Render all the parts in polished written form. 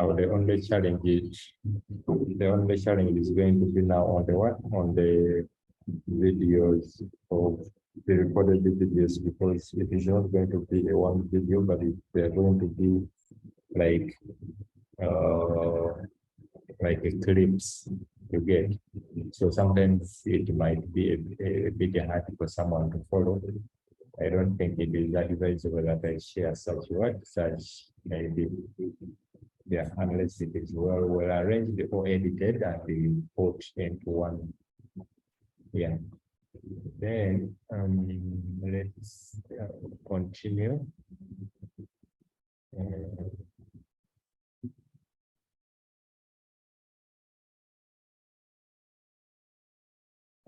The only challenge is going to be now on the what? On the videos of the recorded videos, because it is not going to be a one video, but they're going to be like like a clips you get. So sometimes it might be a bit hard for someone to follow. I don't think it is advisable that I share such maybe, yeah, unless it is well arranged or edited and we put into one. Yeah. Then let's continue.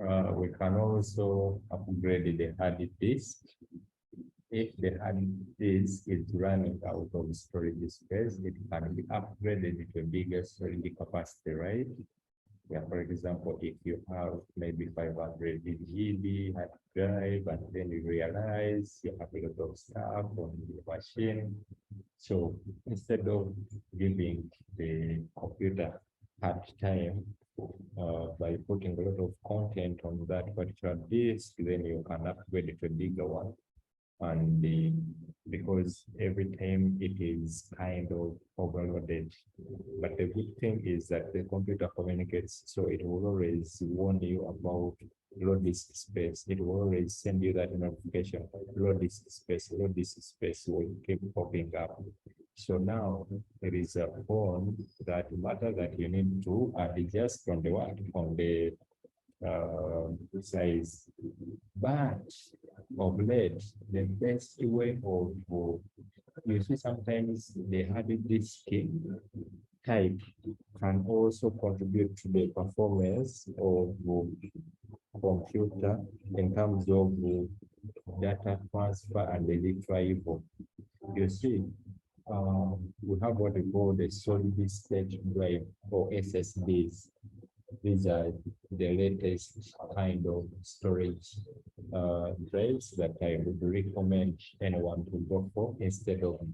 Uh, we can also upgrade the hard disk. If the hard disk is running out of storage space, it can be upgraded to a bigger storage capacity, right? Yeah, for example, if you have maybe 500 GB hard drive, and then you realize you have a lot of stuff on your machine. So instead of giving the computer hard time by putting a lot of content on that particular disk, then you can upgrade it to a bigger one. And because every time it is kind of overloaded. But the good thing is that the computer communicates, so it will always warn you about load disk space. It will always send you that notification, load disk space will keep popping up. So now there is a phone that matter that you need to adjust on the what? On the size. But of late, the best way of you see sometimes the hard disk type can also contribute to the performance of computer in terms of data transfer and the retrieval. You see, we have what we call the solid state drive or SSDs. These are the latest kind of storage drives that I would recommend anyone to go for instead of the